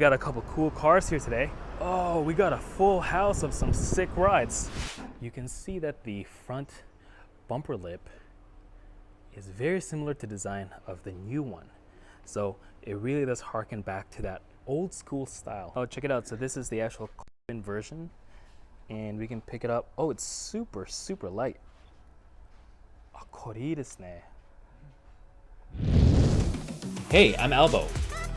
got a couple cool cars here today. Oh, we got a full house of some sick rides. You can see that the front bumper lip is very similar to design of the new one. So it really does harken back to that old school style. Oh, check it out. So this is the actual carbon version and we can pick it up. Oh, it's super, super light. Oh, これいいですね. Hey, I'm ALBO.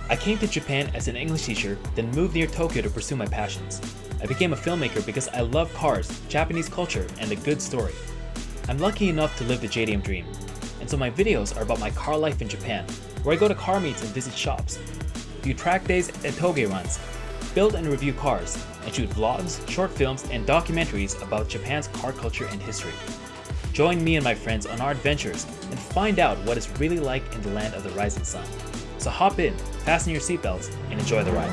I came to Japan as an English teacher, then moved near Tokyo to pursue my passions. I became a filmmaker because I love cars, Japanese culture, and a good story. I'm lucky enough to live the JDM dream, and so my videos are about my car life in Japan, where I go to car meets and visit shops, do track days and toge runs, build and review cars, and shoot vlogs, short films, and documentaries about Japan's car culture and history. Join me and my friends on our adventures and find out what it's really like in the land of the rising sun. So hop in, fasten your seatbelts, and enjoy the ride.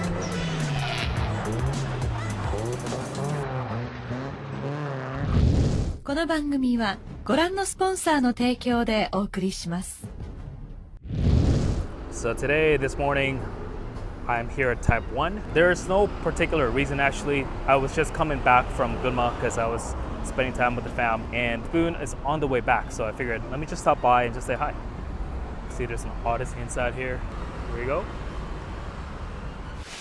この番組はご覧のスポンサーの提供でお送りします。 So today, this morning, I'm here at Type 1. There's no particular reason actually. I was just coming back from Gunma because I was spending time with the fam, and Spoon is on the way back, so I figured let me just stop by and just say hi. See, there's some Odyssey inside here. Here we go.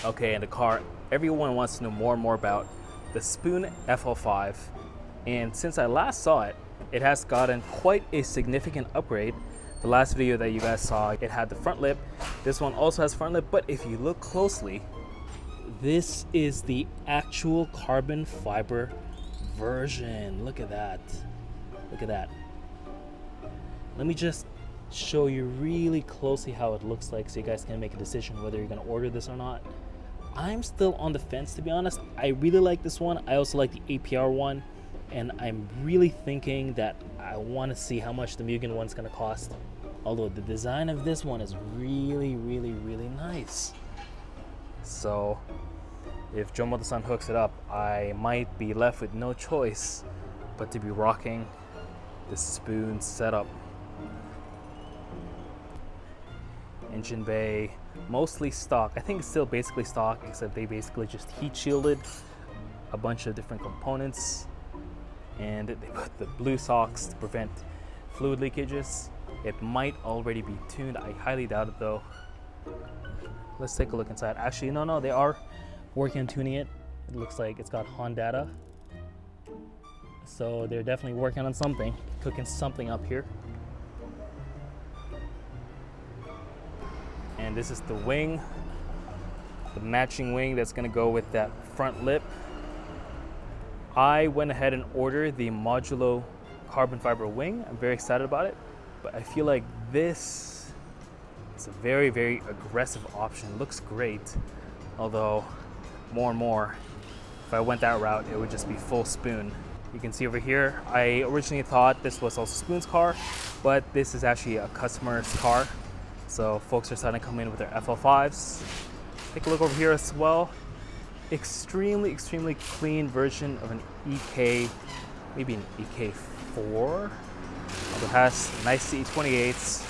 Okay, in the car, everyone wants to know more and more about the Spoon FL5, and since I last saw it, it has gotten quite a significant upgrade. The last video that you guys saw, it had the front lip. This one also has front lip, but if you look closely, this is the actual carbon fiber version. Look at that. Look at that. Let me just show you really closely how it looks like so you guys can make a decision whether you're gonna order this or not. I'm still on the fence, to be honest. I really like this one. I also like the APR one, and I'm really thinking that I want to see how much the Mugen one's gonna cost. Although the design of this one is really, really, really nice. So if Jomoto-san hooks it up, I might be left with no choice but to be rocking the Spoon setup. Engine bay, mostly stock. I think it's still basically stock, except they basically just heat shielded a bunch of different components, and they put the blue socks to prevent fluid leakages. It might already be tuned. I highly doubt it though. Let's take a look inside. Actually, no, they are working on tuning it. It looks like it's got Hondata. So they're definitely working on something, cooking something up here. And this is the wing, the matching wing that's gonna go with that front lip. I went ahead and ordered the modulo carbon fiber wing. I'm very excited about it, but I feel like this is a very, very aggressive option. It looks great, although more and more, if I went that route, it would just be full Spoon. You can see over here, I originally thought this was also Spoon's car, but this is actually a customer's car. So folks are starting to come in with their FL5s. Take a look over here as well. Extremely, extremely clean version of an EK, maybe an EK4. It has nice E28s.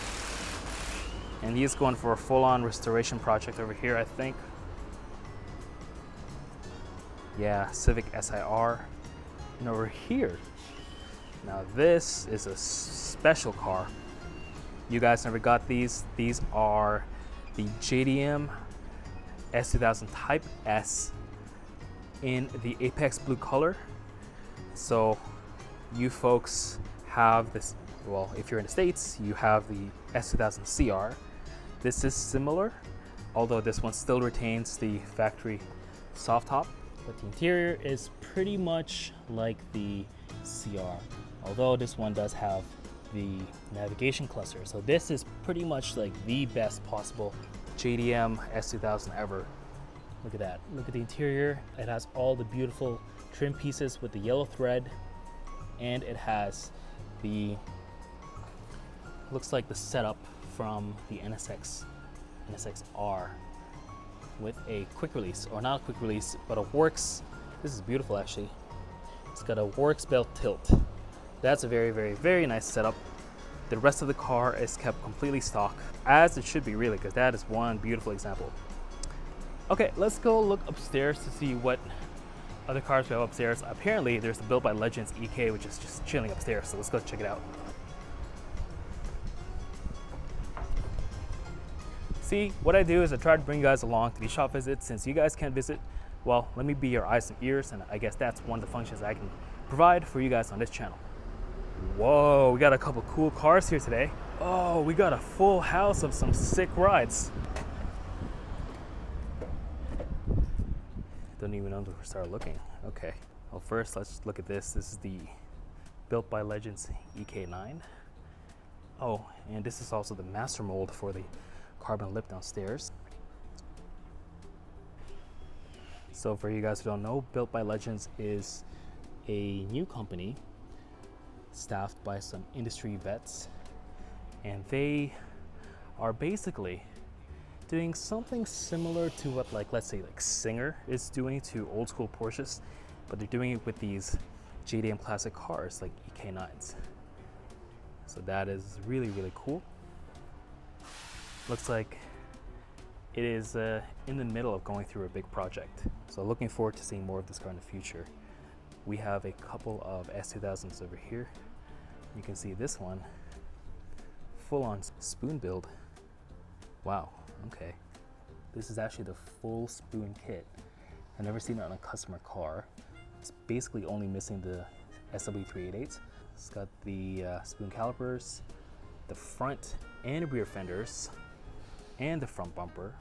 And he's going for a full-on restoration project over here, I think. Yeah, Civic SIR. And over here, now this is a special car. You guys never got these. These are the JDM S2000 Type S in the Apex blue color. So you folks have this, well, if you're in the States, you have the S2000 CR. This is similar, although this one still retains the factory soft top, but the interior is pretty much like the CR, although this one does have the navigation cluster. So this is pretty much like the best possible JDM S2000 ever. Look at that. Look at the interior. It has all the beautiful trim pieces with the yellow thread, and it has the, looks like the setup from the NSX-R with a quick release, or not a quick release, but a works. This is beautiful actually. It's got a works belt tilt. That's a very, very, very nice setup. The rest of the car is kept completely stock, as it should be really, because that is one beautiful example. Okay, let's go look upstairs to see what other cars we have upstairs. Apparently, there's the Built by Legends EK, which is just chilling upstairs. So let's go check it out. See, what I do is I try to bring you guys along to these shop visits. Since you guys can't visit, well, let me be your eyes and ears, and I guess that's one of the functions I can provide for you guys on this channel. Whoa, we got a couple cool cars here today. Oh, we got a full house of some sick rides. Don't even know where to start looking. Okay, well first let's look at this. This is the Built by Legends EK9. Oh, and this is also the master mold for the carbon lip downstairs. So for you guys who don't know, Built by Legends is a new company staffed by some industry vets, and they are basically doing something similar to what, like, let's say like Singer is doing to old school Porsches, but they're doing it with these JDM classic cars like EK9s. So that is really, really cool. Looks like it is in the middle of going through a big project. So looking forward to seeing more of this car in the future. We have a couple of S2000s over here. You can see this one, full on spoon build. Wow, okay. This is actually the full spoon kit. I've never seen it on a customer car. It's basically only missing the SW388. It's got the spoon calipers, the front and rear fenders, and the front bumper,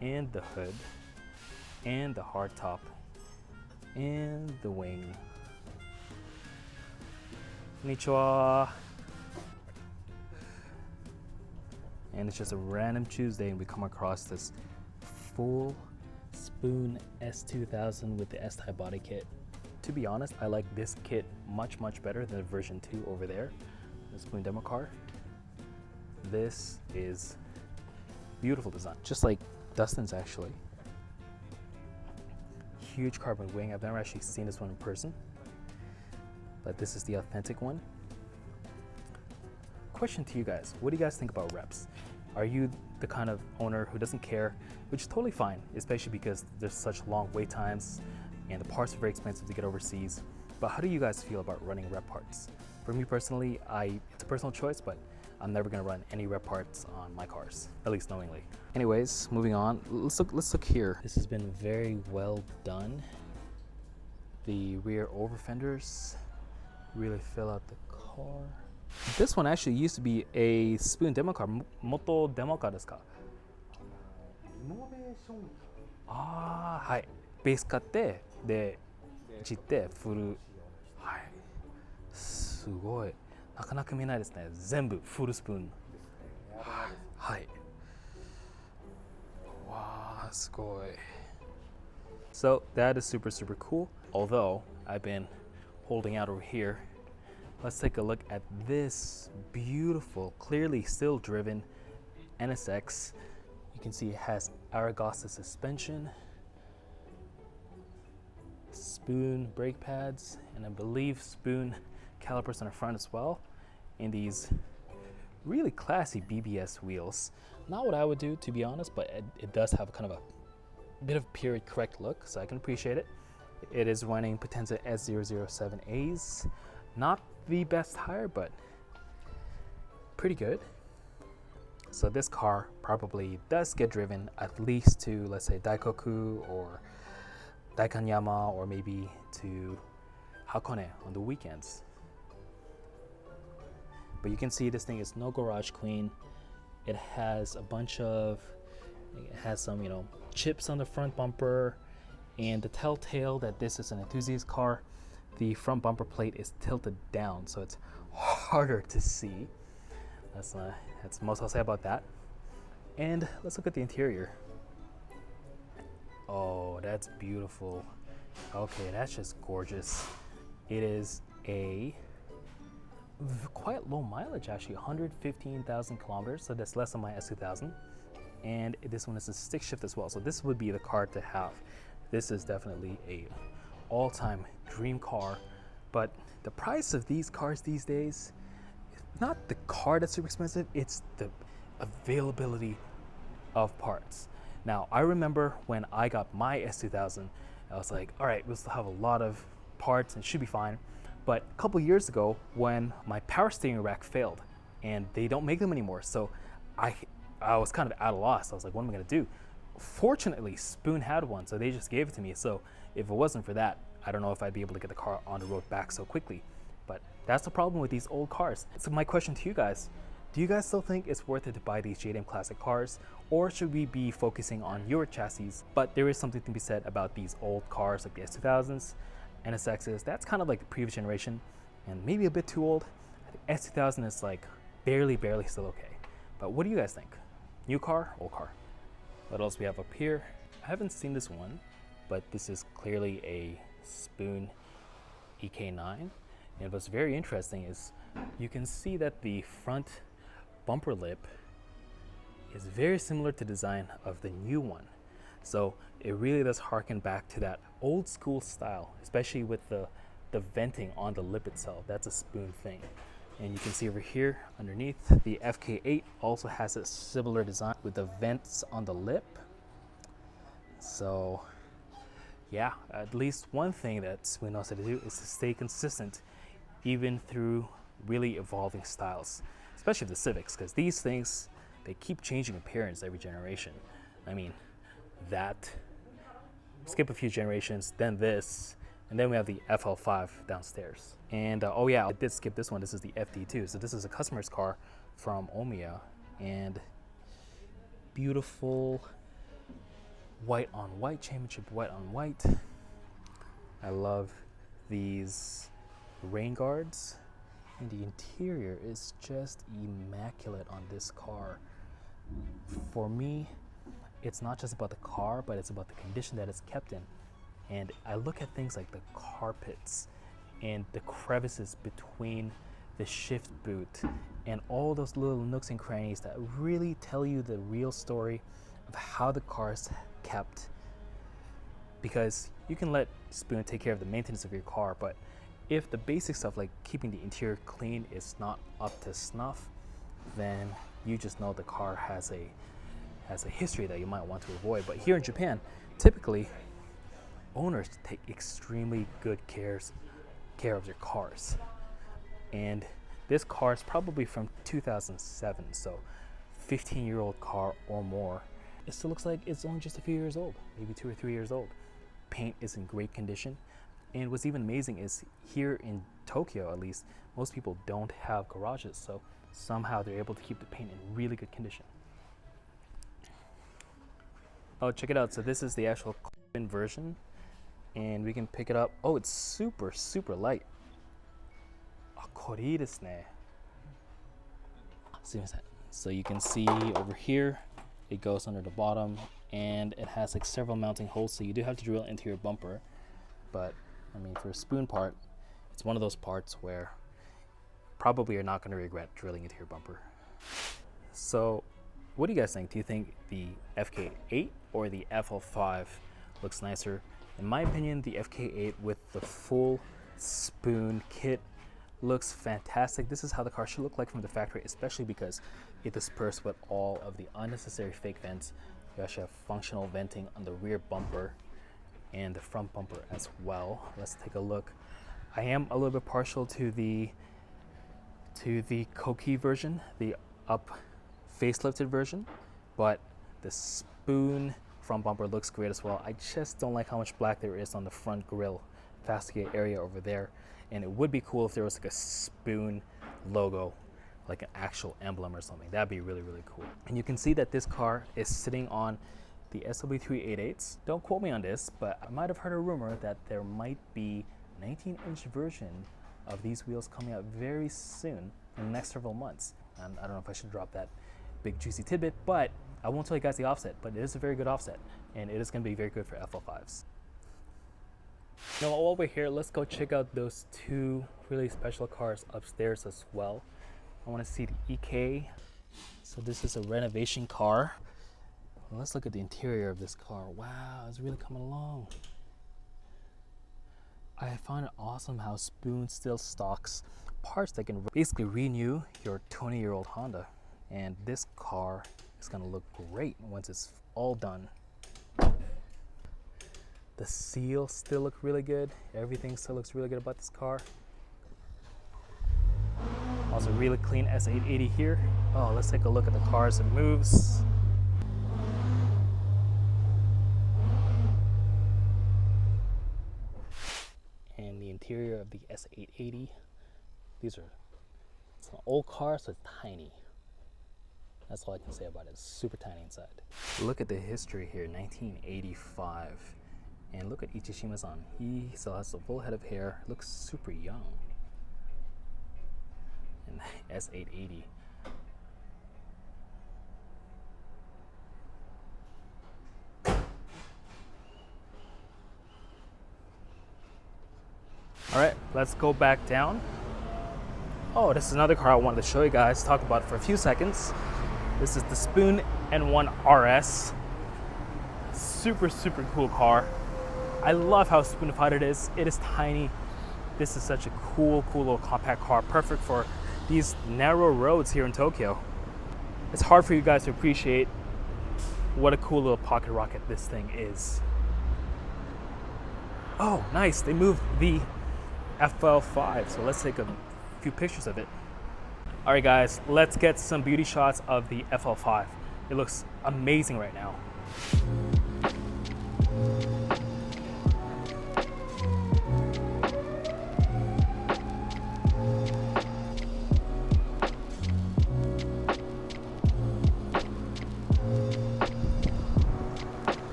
and the hood, and the hard top, and the wing. Konnichiwa. And it's just a random Tuesday and we come across this full spoon S2000 with the S-Type body kit. To be honest, I like this kit much, much better than the version 2 over there, the spoon demo car. This is beautiful design, just like Dustin's actually. Huge carbon wing. I've never actually seen this one in person, but this is the authentic one. Question to you guys, what do you guys think about reps? Are you the kind of owner who doesn't care, which is totally fine, especially because there's such long wait times and the parts are very expensive to get overseas, but how do you guys feel about running rep parts? For me personally, it's a personal choice, but I'm never gonna run any rep parts on my cars, at least knowingly. Anyways, moving on, let's look here. This has been very well done. The rear over fenders really fill out the car. This one actually used to be a spoon demo car. Moto demo car desu ka? Ah, はい。ベース買って、で、いじってフル。はい。すごい。なかなか見ないですね。全部フルスプーン。はい。わあ、すごい。So that is super, super cool. Although I've been holding out over here. Let's take a look at this beautiful, clearly still driven NSX. You can see it has Aragosta suspension, spoon brake pads, and I believe spoon calipers on the front as well. And these really classy BBS wheels. Not what I would do, to be honest, but it does have kind of a bit of period correct look, so I can appreciate it. It is running Potenza S007As. Not the best tire, but pretty good. So this car probably does get driven at least to, let's say, Daikoku or Daikanyama, or maybe to Hakone on the weekends. But you can see this thing is no garage queen. It has a bunch of, it has some, you know, chips on the front bumper, and the telltale that this is an enthusiast car, the front bumper plate is tilted down, so it's harder to see. That's the most I'll say about that. And let's look at the interior. Oh, that's beautiful. Okay, that's just gorgeous. It is a quite low mileage, actually, 115,000 kilometers, so that's less than my S2000. And this one is a stick shift as well, so this would be the car to have. This is definitely a all-time dream car, but the price of these cars these days, not the car that's super expensive, it's the availability of parts. Now, I remember when I got my S2000, I was like, all right, we'll still have a lot of parts and it should be fine. But a couple years ago, when my power steering rack failed and they don't make them anymore, so I was kind of at a loss. I was like, what am I gonna do? Fortunately, Spoon had one, so they just gave it to me. So if it wasn't for that, I don't know if I'd be able to get the car on the road back so quickly. But that's the problem with these old cars. So my question to you guys, do you guys still think it's worth it to buy these JDM classic cars, or should we be focusing on newer chassis? But there is something to be said about these old cars like the S2000s, NSXs. That's kind of like the previous generation and maybe a bit too old. I think S2000 is like barely still okay. But what do you guys think? New car, old car? What else we have up here? I haven't seen this one, but this is clearly a Spoon EK9. And what's very interesting is you can see that the front bumper lip is very similar to the design of the new one. So it really does harken back to that old school style, especially with the venting on the lip itself. That's a Spoon thing. And you can see over here underneath, the FK8 also has a similar design with the vents on the lip. So yeah, at least one thing that Spoon knows how to do is to stay consistent even through really evolving styles, especially the Civics, because these things, they keep changing appearance every generation. I mean, that, skip a few generations, then this, and then we have the FL5 downstairs. And oh yeah, I did skip this one. This is the FD2. So this is a customer's car from Omiya, and beautiful white on white, championship white on white. I love these rain guards, and the interior is just immaculate on this car. For me, it's not just about the car, but it's about the condition that it's kept in. And I look at things like the carpets and the crevices between the shift boot and all those little nooks and crannies that really tell you the real story of how the car is kept. Because you can let Spoon take care of the maintenance of your car, but if the basic stuff like keeping the interior clean is not up to snuff, then you just know the car has a history that you might want to avoid. But here in Japan, typically owners take extremely good care of their cars. And this car is probably from 2007, so 15-year-old car or more. It still looks like it's only just a few years old, maybe 2 or 3 years old. Paint is in great condition. And what's even amazing is here in Tokyo, at least, most people don't have garages, so somehow they're able to keep the paint in really good condition. Oh, check it out. So this is the actual carbon version, and we can pick it up. Oh, it's super light. Ah, これいいですね。すいません. So you can see over here, it goes under the bottom, and it has like several mounting holes, so you do have to drill into your bumper. But I mean, for a Spoon part, it's one of those parts where probably you're not going to regret drilling into your bumper. So what do you guys think? Do you think the FK8 or the FL5 looks nicer? In my opinion, the FK8 with the full Spoon kit looks fantastic. This is how the car should look like from the factory, especially because it dispersed with all of the unnecessary fake vents. You actually have functional venting on the rear bumper and the front bumper as well. Let's take a look. I am a little bit partial to the Koki version, the up facelifted version, but the Spoon front bumper looks great as well. I just don't like how much black there is on the front grille fascia area over there, and it would be cool if there was like a Spoon logo, like an actual emblem or something. That'd be really cool. And you can see that this car is sitting on the SW388s. Don't quote me on this, but I might have heard a rumor that there might be 19-inch version of these wheels coming out very soon in the next several months. And I don't know if I should drop that big juicy tidbit, but I won't tell you guys the offset, but it is a very good offset, and it is going to be very good for FL5s. Now while we're here, let's go check out those two really special cars upstairs as well. I want to see the EK. So this is a renovation car. Let's look at the interior of this car. Wow, it's really coming along. I find it awesome how Spoon still stocks parts that can basically renew your 20-year-old Honda. And this car It's gonna look great once it's all done. The seals still look really good. Everything still looks really good about this car. Also really clean S880 here. Oh, let's take a look at the car as it moves. And the interior of the S880. It's an old car, so it's tiny. That's all I can say about it. It's super tiny inside. Look at the history here, 1985. And look at Ichishima-san. He still has a full head of hair, looks super young. And S880. All right, let's go back down. Oh, this is another car I wanted to show you guys, talk about it for a few seconds. This is the Spoon N1 RS. Super, super cool car. I love how spoonified it is. It is tiny. This is such a cool little compact car, perfect for these narrow roads here in Tokyo. It's hard for you guys to appreciate what a cool little pocket rocket this thing is. Oh, nice, they moved the FL5, so let's take a few pictures of it. All right guys, let's get some beauty shots of the FL5. It looks amazing right now.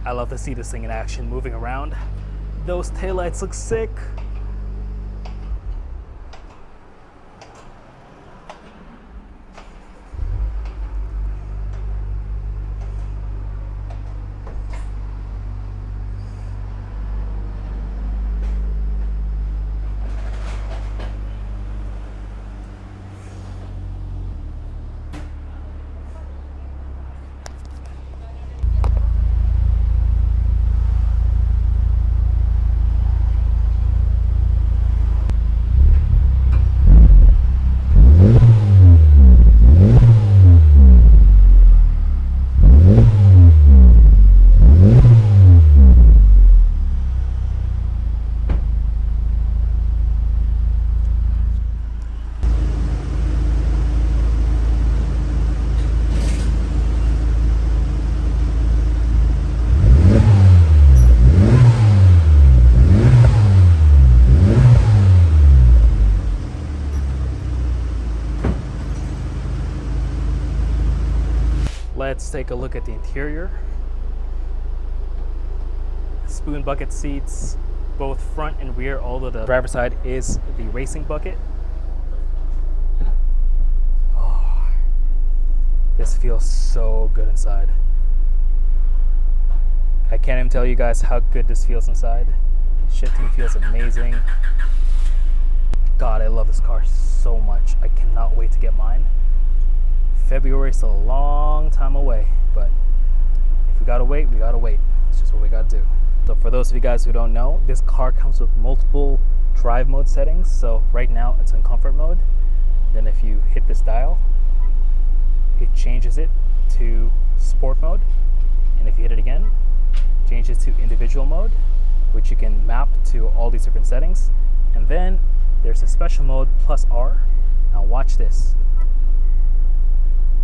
I love to see this thing in action, moving around. Those taillights look sick. Let's take a look at the interior. Spoon bucket seats, both front and rear, although the driver's side is the racing bucket. Oh, this feels so good inside. I can't even tell you guys how good this feels inside. Shifting feels amazing. God, I love this car so much. I cannot wait to get mine. February is still a long time away, but if we gotta wait, we gotta wait. It's just what we gotta do. So for those of you guys who don't know, this car comes with multiple drive mode settings. So right now it's in comfort mode. Then if you hit this dial, it changes it to sport mode. And if you hit it again, it changes to individual mode, which you can map to all these different settings. And then there's a special mode plus R. Now watch this.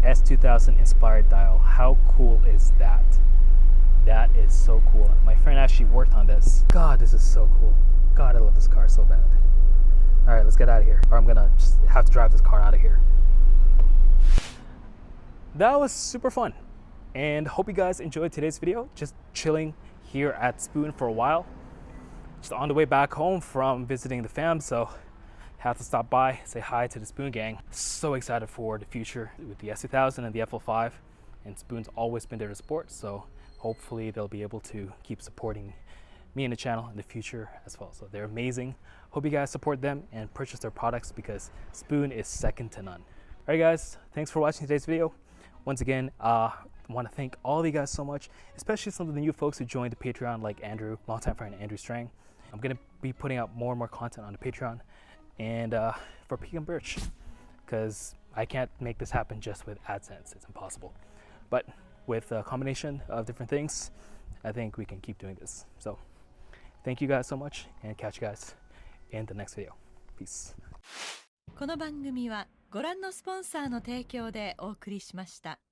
S2000 inspired dial. How cool is that? That is so cool. My friend actually worked on this. God, this is so cool. God, I love this car so bad. All right, let's get out of here. Or I'm gonna just have to drive this car out of here. That was super fun. And hope you guys enjoyed today's video. Just chilling here at Spoon for a while. Just on the way back home from visiting the fam, so have to stop by, say hi to the Spoon gang. So excited for the future with the S2000 and the FL5, and Spoon's always been there to support, so hopefully they'll be able to keep supporting me and the channel in the future as well. So they're amazing. Hope you guys support them and purchase their products because Spoon is second to none. All right guys, thanks for watching today's video. Once again, I want to thank all of you guys so much, especially some of the new folks who joined the Patreon, like Andrew, longtime friend Andrew Strang. I'm gonna be putting out more and more content on the Patreon, and for Peak and Birch, because I can't make this happen just with AdSense. It's impossible. But with a combination of different things, I think we can keep doing this. So thank you guys so much, and catch you guys in the next video. Peace. この番組はご覧のスポンサーの提供でお送りしました。